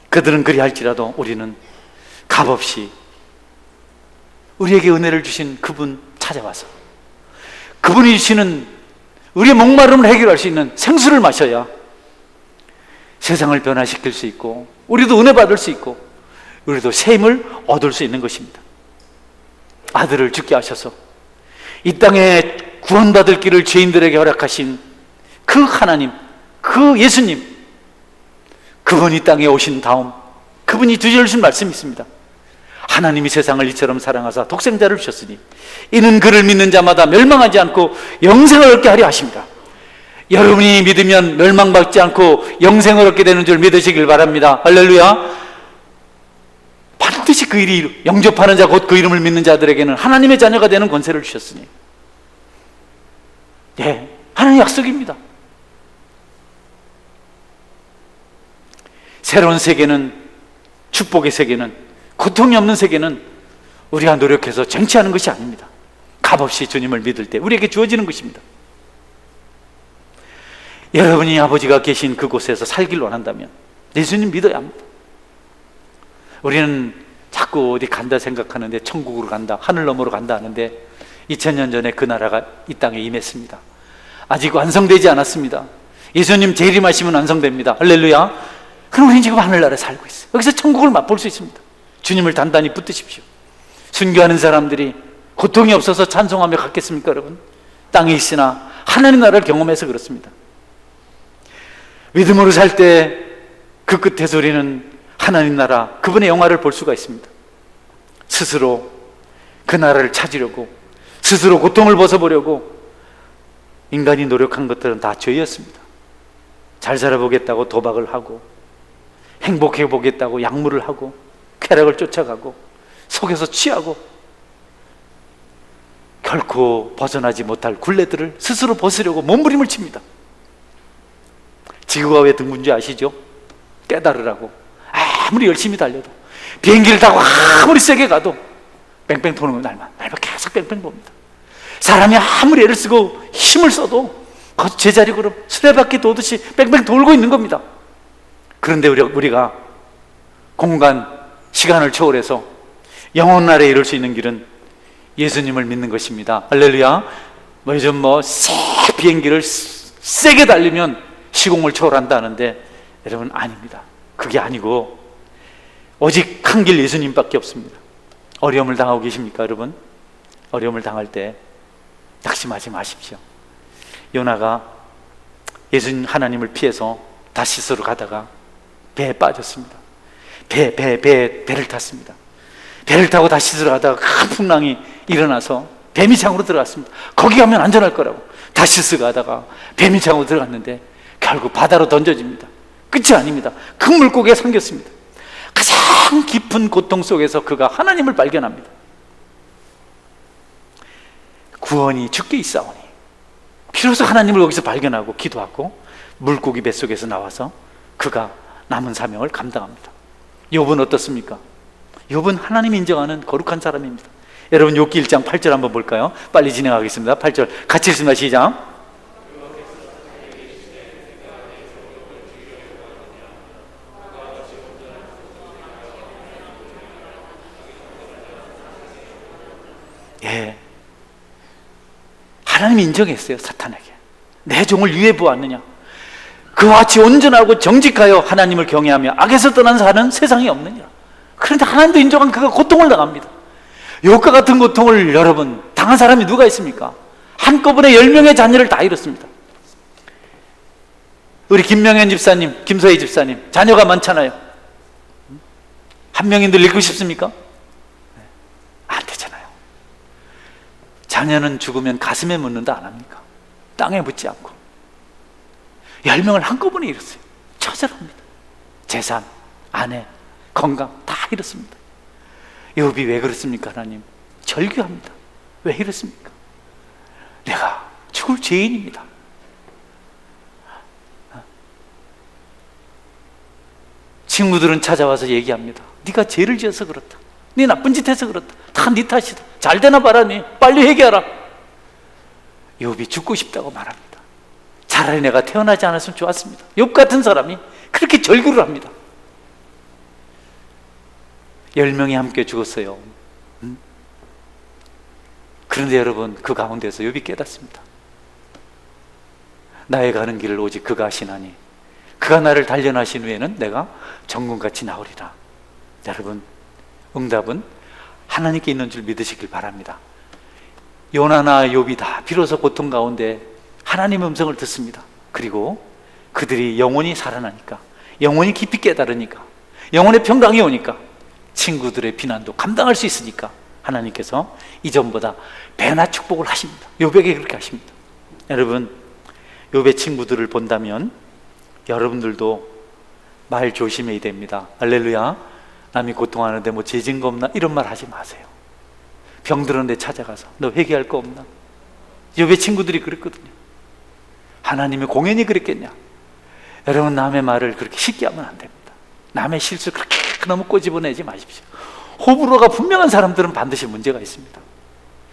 그들은 그리할지라도 우리는 값없이 우리에게 은혜를 주신 그분 찾아와서 그분이 주시는 우리의 목마름을 해결할 수 있는 생수를 마셔야 세상을 변화시킬 수 있고 우리도 은혜 받을 수 있고 우리도 새 힘을 얻을 수 있는 것입니다. 아들을 죽게 하셔서 이 땅에 구원받을 길을 죄인들에게 허락하신 그 하나님, 그 예수님, 그분이 땅에 오신 다음 그분이 주신 말씀이 있습니다. 하나님이 세상을 이처럼 사랑하사 독생자를 주셨으니 이는 그를 믿는 자마다 멸망하지 않고 영생을 얻게 하려 하십니다. 여러분이 믿으면 멸망받지 않고 영생을 얻게 되는 줄 믿으시길 바랍니다. 할렐루야. 반드시 그 일이 영접하는 자 곧 그 이름을 믿는 자들에게는 하나님의 자녀가 되는 권세를 주셨으니, 예, 하나님의 약속입니다. 새로운 세계는, 축복의 세계는, 고통이 없는 세계는 우리가 노력해서 쟁취하는 것이 아닙니다. 값없이 주님을 믿을 때 우리에게 주어지는 것입니다. 여러분이 아버지가 계신 그곳에서 살길 원한다면 예수님 믿어야 합니다. 우리는 자꾸 어디 간다 생각하는데 천국으로 간다, 하늘 너머로 간다 하는데 2000년 전에 그 나라가 이 땅에 임했습니다. 아직 완성되지 않았습니다. 예수님 재림하시면 완성됩니다. 할렐루야. 그럼 우리는 지금 하늘나라에 살고 있어요. 여기서 천국을 맛볼 수 있습니다. 주님을 단단히 붙드십시오. 순교하는 사람들이 고통이 없어서 찬송하며 갔겠습니까, 여러분? 땅에 있으나 하나님 나라를 경험해서 그렇습니다. 믿음으로 살 때 그 끝에서 우리는 하나님 나라, 그분의 영화를 볼 수가 있습니다. 스스로 그 나라를 찾으려고, 스스로 고통을 벗어보려고 인간이 노력한 것들은 다 죄였습니다. 잘 살아보겠다고 도박을 하고, 행복해 보겠다고 약물을 하고, 쾌락을 쫓아가고, 속에서 취하고, 결코 벗어나지 못할 굴레들을 스스로 벗으려고 몸부림을 칩니다. 지구가 왜 둥근지 아시죠? 깨달으라고. 아무리 열심히 달려도, 비행기를 타고 아무리 세게 가도 뺑뺑 도는 건 날만 계속 뺑뺑 돕니다. 사람이 아무리 애를 쓰고 힘을 써도 제자리 걸음 수레바퀴 도듯이 뺑뺑 돌고 있는 겁니다. 그런데 우리가 공간, 시간을 초월해서 영원 나라에 이룰 수 있는 길은 예수님을 믿는 것입니다. 할렐루야. 요즘 비행기를 세게 달리면 시공을 초월한다 하는데, 여러분, 아닙니다. 그게 아니고 오직 한 길 예수님밖에 없습니다. 어려움을 당하고 계십니까, 여러분? 어려움을 당할 때 낙심하지 마십시오. 요나가 예수님 하나님을 피해서 다시스로 가다가 배에 빠졌습니다. 배를 탔습니다. 배를 타고 다시스로 가다가 큰 풍랑이 일어나서 배미창으로 들어갔습니다. 거기 가면 안전할 거라고 다시스 가다가 배미창으로 들어갔는데 결국 바다로 던져집니다. 끝이 아닙니다. 큰 물고기에 삼겼습니다. 가장 깊은 고통 속에서 그가 하나님을 발견합니다. 구원이 주께 있사오니, 비로소 하나님을 거기서 발견하고 기도하고 물고기 뱃속에서 나와서 그가 남은 사명을 감당합니다. 욥은 어떻습니까? 욥은 하나님 인정하는 거룩한 사람입니다. 여러분, 욥기 1장 8절 한번 볼까요? 빨리 진행하겠습니다. 8절 같이 읽습니다. 시작. 예, 하나님이 인정했어요. 사탄에게 내 종을 위해 보았느냐, 그와 같이 온전하고 정직하여 하나님을 경외하며 악에서 떠난 사는 세상이 없느냐. 그런데 하나님도 인정한 그가 고통을 당합니다. 욥과 같은 고통을 여러분 당한 사람이 누가 있습니까? 한꺼번에 10명의 자녀를 다 잃었습니다. 우리 김명현 집사님, 김서희 집사님 자녀가 많잖아요. 한 명인데 잃고 싶습니까? 안 되잖아요. 자녀는 죽으면 가슴에 묻는다 안 합니까? 땅에 묻지 않고 10명을 한꺼번에 잃었어요. 처절합니다. 재산, 아내, 건강 다 잃었습니다. 욥이 왜 그렇습니까? 하나님 절규합니다. 왜 이렇습니까? 내가 죽을 죄인입니다. 친구들은 찾아와서 얘기합니다. 네가 죄를 지어서 그렇다. 네 나쁜 짓 해서 그렇다. 다 네 탓이다. 잘 되나 봐라. 네 빨리 회개하라. 욥이 죽고 싶다고 말합니다. 차라리 내가 태어나지 않았으면 좋았습니다. 욥 같은 사람이 그렇게 절규를 합니다. 10명이 함께 죽었어요. 그런데 여러분, 그 가운데서 욥이 깨닫습니다. 나의 가는 길을 오직 그가 하시나니 그가 나를 단련하신 후에는 내가 정금같이 나오리라. 여러분, 응답은 하나님께 있는 줄 믿으시길 바랍니다. 요나나 욥이 다 비로소 고통 가운데 하나님의 음성을 듣습니다. 그리고 그들이 영원히 살아나니까 영혼이 깊이 깨달으니까, 영혼의 평강이 오니까 친구들의 비난도 감당할 수 있으니까 하나님께서 이전보다 배나 축복을 하십니다. 욥에게 그렇게 하십니다. 여러분, 욥의 친구들을 본다면 여러분들도 말 조심해야 됩니다. 할렐루야. 남이 고통하는데 뭐 죄 지은 거 없나? 이런 말 하지 마세요. 병들은 데 찾아가서 너 회개할 거 없나? 욥의 친구들이 그랬거든요. 하나님의 공연이 그랬겠냐? 여러분, 남의 말을 그렇게 쉽게 하면 안 됩니다. 남의 실수 그렇게 너무 꼬집어내지 마십시오. 호불호가 분명한 사람들은 반드시 문제가 있습니다.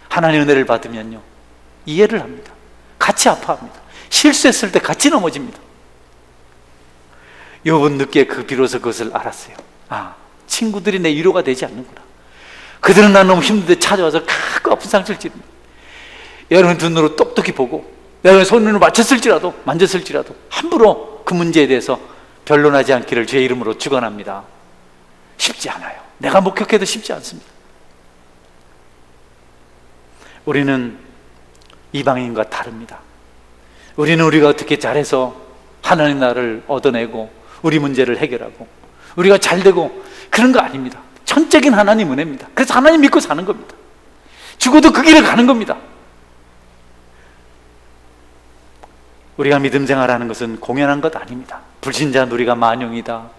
하나님의 은혜를 받으면요, 이해를 합니다. 같이 아파합니다. 실수했을 때 같이 넘어집니다. 욥은 늦게 비로소 그것을 알았어요. 아, 친구들이 내 위로가 되지 않는구나. 그들은 나 너무 힘든데 찾아와서 크고 아픈 상처를 찌릅니다. 여러분 눈으로 똑똑히 보고, 여러분 손으로 만졌을지라도 함부로 그 문제에 대해서 변론하지 않기를 주의 이름으로 축원합니다. 쉽지 않아요. 내가 목격해도 쉽지 않습니다. 우리는 이방인과 다릅니다. 우리는 우리가 어떻게 잘해서 하나님 나라를 얻어내고 우리 문제를 해결하고 우리가 잘되고 그런 거 아닙니다. 전적인 하나님 은혜입니다. 그래서 하나님 믿고 사는 겁니다. 죽어도 그 길을 가는 겁니다. 우리가 믿음 생활하는 것은 공연한 것 아닙니다. 불신자 우리가 만용이다,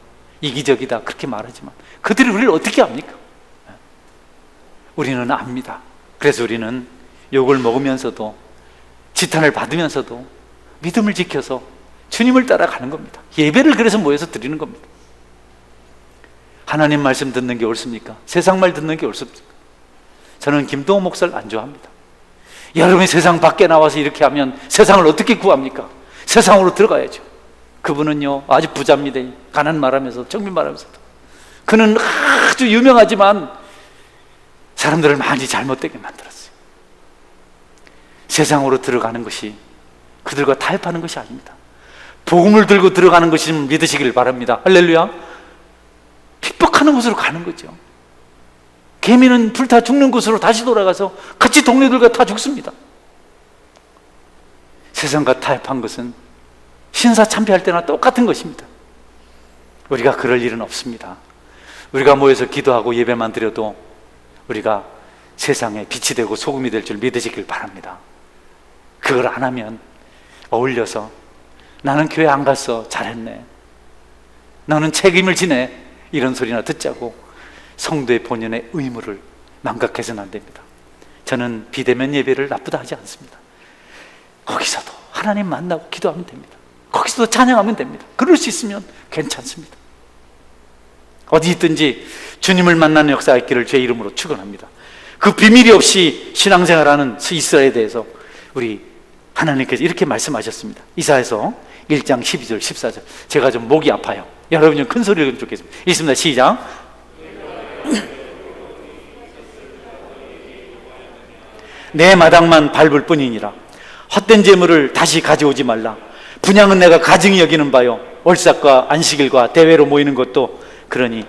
이기적이다 그렇게 말하지만 그들이 우리를 어떻게 압니까? 우리는 압니다. 그래서 우리는 욕을 먹으면서도 지탄을 받으면서도 믿음을 지켜서 주님을 따라가는 겁니다. 예배를 그래서 모여서 드리는 겁니다. 하나님 말씀 듣는 게 옳습니까? 세상 말 듣는 게 옳습니까? 저는 김동호 목사를 안 좋아합니다. 여러분이 세상 밖에 나와서 이렇게 하면 세상을 어떻게 구합니까? 세상으로 들어가야죠. 그분은요 아주 부자입니다. 가난 말하면서 정민 말하면서도 그는 아주 유명하지만 사람들을 많이 잘못되게 만들었어요. 세상으로 들어가는 것이 그들과 타협하는 것이 아닙니다. 복음을 들고 들어가는 것이 믿으시길 바랍니다. 할렐루야. 핍박하는 곳으로 가는 거죠. 개미는 불타 죽는 곳으로 다시 돌아가서 같이 동료들과 다 죽습니다. 세상과 타협한 것은 신사참배할 때나 똑같은 것입니다. 우리가 그럴 일은 없습니다. 우리가 모여서 기도하고 예배만 드려도 우리가 세상에 빛이 되고 소금이 될 줄 믿으시길 바랍니다. 그걸 안 하면 어울려서 나는 교회 안 갔어, 잘했네, 너는 책임을 지네, 이런 소리나 듣자고 성도의 본연의 의무를 망각해서는 안 됩니다. 저는 비대면 예배를 나쁘다 하지 않습니다. 거기서도 하나님 만나고 기도하면 됩니다. 거기서도 찬양하면 됩니다. 그럴 수 있으면 괜찮습니다. 어디 있든지 주님을 만나는 역사가 있기를 주의 이름으로 축원합니다. 그 비밀이 없이 신앙생활하는 이스라엘에 대해서 우리 하나님께서 이렇게 말씀하셨습니다. 이사야서 1장 12절 14절. 제가 좀 목이 아파요. 여러분이 큰 소리를 읽으면 좋겠습니다. 읽습니다. 시작. 내 마당만 밟을 뿐이니라. 헛된 재물을 다시 가져오지 말라. 분향은 내가 가증히 여기는 바요, 월삭과 안식일과 대회로 모이는 것도 그러니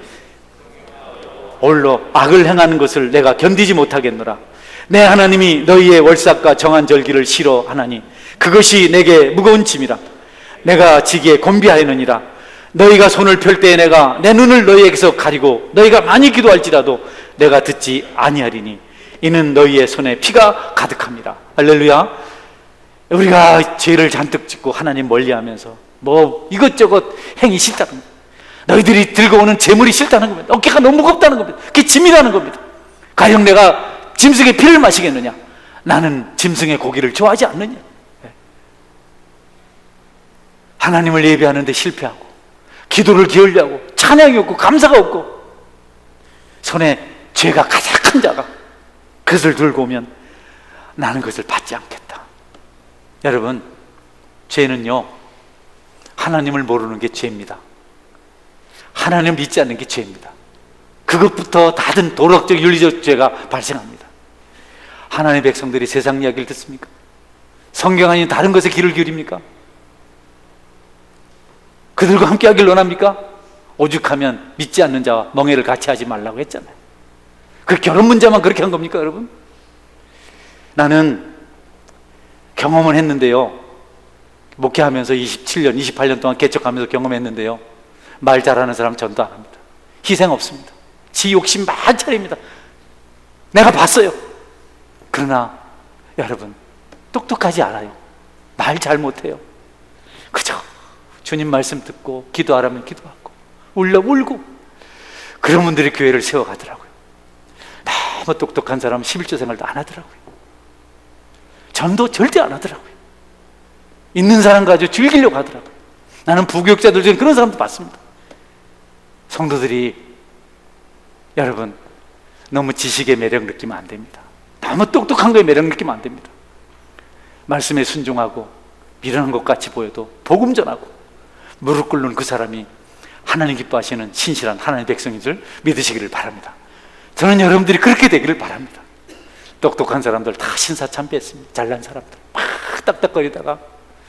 홀로 악을 행하는 것을 내가 견디지 못하겠노라. 내 하나님이 너희의 월삭과 정한 절기를 싫어하나니 그것이 내게 무거운 짐이라. 내가 지기에 곤비하였느니라. 너희가 손을 펼 때에 내가 내 눈을 너희에게서 가리고 너희가 많이 기도할지라도 내가 듣지 아니하리니 이는 너희의 손에 피가 가득합니다. 할렐루야. 우리가 죄를 잔뜩 짓고 하나님 멀리하면서 뭐 이것저것 행이 싫다는 겁니다. 너희들이 들고 오는 재물이 싫다는 겁니다. 어깨가 너무 무겁다는 겁니다. 그게 짐이라는 겁니다. 가령 내가 짐승의 피를 마시겠느냐? 나는 짐승의 고기를 좋아하지 않느냐? 하나님을 예배하는데 실패하고 기도를 기울여 하고 찬양이 없고 감사가 없고 손에 죄가 가득한 자가 그것을 들고 오면 나는 그것을 받지 않겠다. 여러분, 죄는요 하나님을 모르는 게 죄입니다. 하나님을 믿지 않는 게 죄입니다. 그것부터 다른 도덕적 윤리적 죄가 발생합니다. 하나님의 백성들이 세상 이야기를 듣습니까? 성경 아닌 다른 것에 귀를 기울입니까? 그들과 함께 하길 원합니까? 오죽하면 믿지 않는 자와 멍해를 같이 하지 말라고 했잖아요. 그 결혼 문제만 그렇게 한 겁니까, 여러분? 나는 경험을 했는데요, 목회하면서 27년, 28년 동안 개척하면서 경험했는데요, 말 잘하는 사람 전도 안 합니다. 희생 없습니다. 지 욕심 만차립니다. 내가 봤어요. 그러나 여러분, 똑똑하지 않아요. 말 잘 못해요. 그저 주님 말씀 듣고 기도하라면 기도하고 울려 울고, 그런 분들이 교회를 세워가더라고요. 너무 똑똑한 사람은 11조 생활도 안 하더라고요. 전도 절대 안 하더라고요. 있는 사람 가지고 즐기려고 하더라고요. 나는 부교육자들 중에 그런 사람도 봤습니다. 성도들이, 여러분, 너무 지식의 매력 느끼면 안 됩니다. 너무 똑똑한 거에 매력 느끼면 안 됩니다. 말씀에 순종하고 미련한 것 같이 보여도 복음 전하고 무릎 꿇는 그 사람이 하나님 기뻐하시는 신실한 하나님의 백성인 줄 믿으시기를 바랍니다. 저는 여러분들이 그렇게 되기를 바랍니다. 똑똑한 사람들 다 신사참배했습니다. 잘난 사람들 막 딱딱거리다가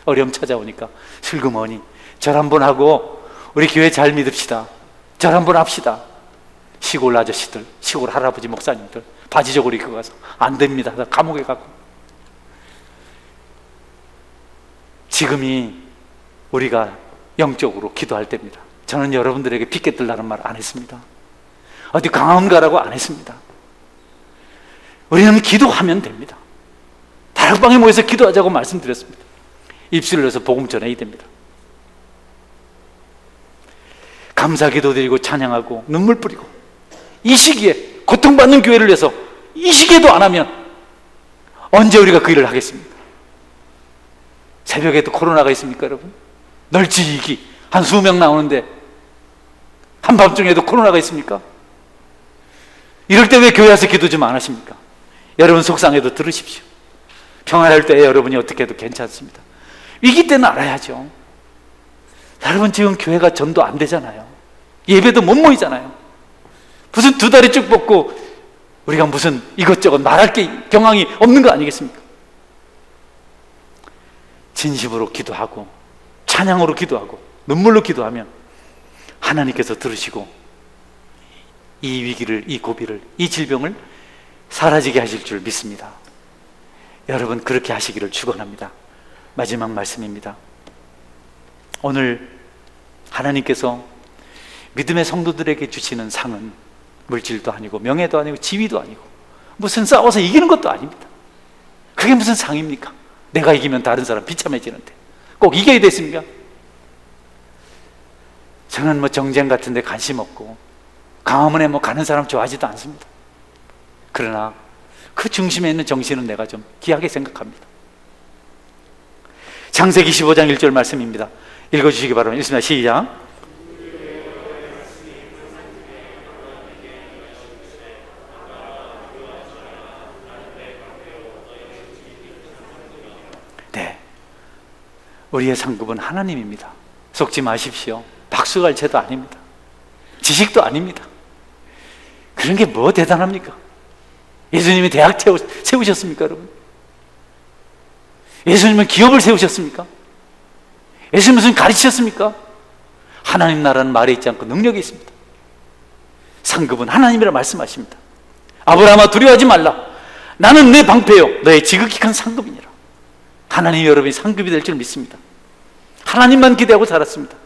어려움 찾아오니까 슬그머니 절 한번 하고 우리 교회 잘 믿읍시다, 절 한번 합시다. 시골 아저씨들, 시골 할아버지 목사님들 바지 저고리 입고 가서 안 됩니다, 감옥에 가고. 지금이 우리가 영적으로 기도할 때입니다. 저는 여러분들에게 빗겨들라는 말 안 했습니다. 어디 강화원 가라고 안 했습니다. 우리는 기도하면 됩니다. 다락방에 모여서 기도하자고 말씀드렸습니다. 입술을 내서 복음 전해야 됩니다. 감사기도 드리고 찬양하고 눈물 뿌리고, 이 시기에 고통받는 교회를 위해서 이 시기에도 안 하면 언제 우리가 그 일을 하겠습니까? 새벽에도 코로나가 있습니까, 여러분? 널찍이 한 수명 나오는데 한밤중에도 코로나가 있습니까? 이럴 때 왜 교회 와서 기도 좀 안 하십니까? 여러분 속상해도 들으십시오. 평안할 때 여러분이 어떻게 해도 괜찮습니다. 위기 때는 알아야죠. 여러분, 지금 교회가 전도 안 되잖아요. 예배도 못 모이잖아요. 무슨 두 다리 쭉 뻗고 우리가 무슨 이것저것 말할 게 경황이 없는 거 아니겠습니까? 진심으로 기도하고 찬양으로 기도하고 눈물로 기도하면 하나님께서 들으시고 이 위기를, 이 고비를, 이 질병을 사라지게 하실 줄 믿습니다. 여러분, 그렇게 하시기를 축원합니다. 마지막 말씀입니다. 오늘 하나님께서 믿음의 성도들에게 주시는 상은 물질도 아니고 명예도 아니고 지위도 아니고 무슨 싸워서 이기는 것도 아닙니다. 그게 무슨 상입니까? 내가 이기면 다른 사람 비참해지는데 꼭 이겨야 됐습니까? 저는 정쟁 같은 데 관심 없고 강화문에 가는 사람 좋아하지도 않습니다. 그러나 그 중심에 있는 정신은 내가 좀 귀하게 생각합니다. 창세기 15장 1절 말씀입니다. 읽어주시기 바랍니다. 읽습니다. 시작. 네, 우리의 상급은 하나님입니다. 속지 마십시오. 박수갈채도 아닙니다. 지식도 아닙니다. 그런 게 뭐 대단합니까? 예수님이 대학 세우셨습니까, 여러분? 예수님은 기업을 세우셨습니까? 예수님은 무슨 가르치셨습니까? 하나님 나라는 말에 있지 않고 능력이 있습니다. 상급은 하나님이라 말씀하십니다. 아브라함아, 두려워하지 말라. 나는 내 방패요 너의 지극히 큰 상급이니라. 하나님이 여러분이 상급이 될 줄 믿습니다. 하나님만 기대하고 살았습니다.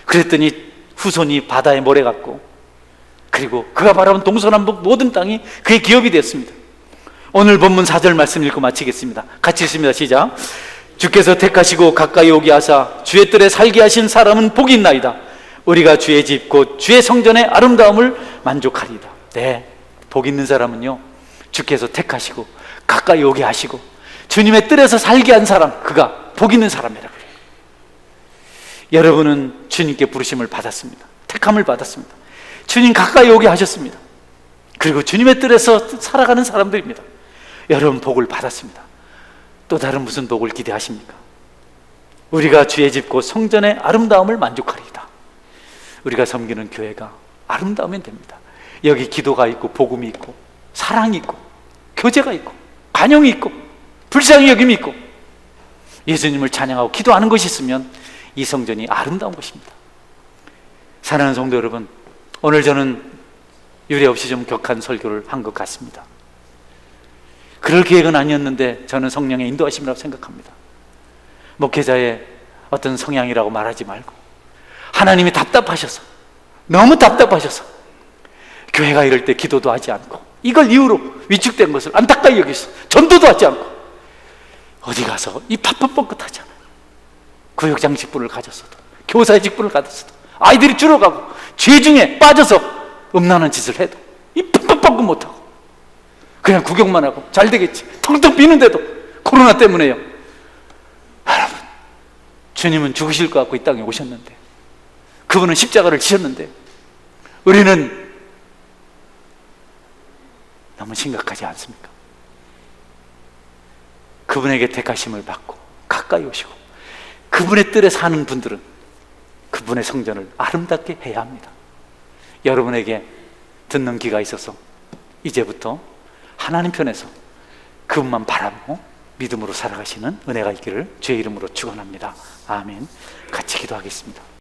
그랬더니 후손이 바다의 모래 같고, 그리고 그가 바라본 동서남북 모든 땅이 그의 기업이 되었습니다. 오늘 본문 4절 말씀 읽고 마치겠습니다. 같이 읽습니다. 시작. 주께서 택하시고 가까이 오게 하사 주의 뜰에 살게 하신 사람은 복이 있나이다. 우리가 주의 집 곧 주의 성전의 아름다움을 만족하리이다. 네, 복 있는 사람은요, 주께서 택하시고 가까이 오게 하시고 주님의 뜰에서 살게 한 사람, 그가 복 있는 사람이라고 그래요. 여러분은 주님께 부르심을 받았습니다. 택함을 받았습니다. 주님 가까이 오게 하셨습니다. 그리고 주님의 뜰에서 살아가는 사람들입니다. 여러분 복을 받았습니다. 또 다른 무슨 복을 기대하십니까? 우리가 주의 집 곧 성전의 아름다움을 만족하리이다. 우리가 섬기는 교회가 아름다우면 됩니다. 여기 기도가 있고 복음이 있고 사랑이 있고 교제가 있고 관용이 있고 불쌍히 여김이 있고 예수님을 찬양하고 기도하는 것이 있으면 이 성전이 아름다운 것입니다. 사랑하는 성도 여러분, 오늘 저는 유례 없이 좀 격한 설교를 한 것 같습니다. 그럴 계획은 아니었는데 저는 성령의 인도하심이라고 생각합니다. 목회자의 어떤 성향이라고 말하지 말고 하나님이 답답하셔서 너무 답답하셔서 교회가 이럴 때 기도도 하지 않고 이걸 이유로 위축된 것을 안타까이 여기서 전도도 하지 않고 어디 가서 이 바쁜 뻥끗하잖아요. 구역장 직분을 가졌어도 교사의 직분을 가졌어도 아이들이 줄어가고 죄 중에 빠져서 음란한 짓을 해도 이 뻥긋뻥긋 못하고 그냥 구경만 하고 잘 되겠지 텅텅 비는데도 코로나 때문에요. 여러분, 주님은 죽으실 것 같고 이 땅에 오셨는데, 그분은 십자가를 지셨는데 우리는 너무 심각하지 않습니까? 그분에게 택하심을 받고 가까이 오시고 그분의 뜰에 사는 분들은 그분의 성전을 아름답게 해야 합니다. 여러분에게 듣는 귀가 있어서 이제부터 하나님 편에서 그분만 바라보고 믿음으로 살아가시는 은혜가 있기를 주의 이름으로 축원합니다. 아멘. 같이 기도하겠습니다.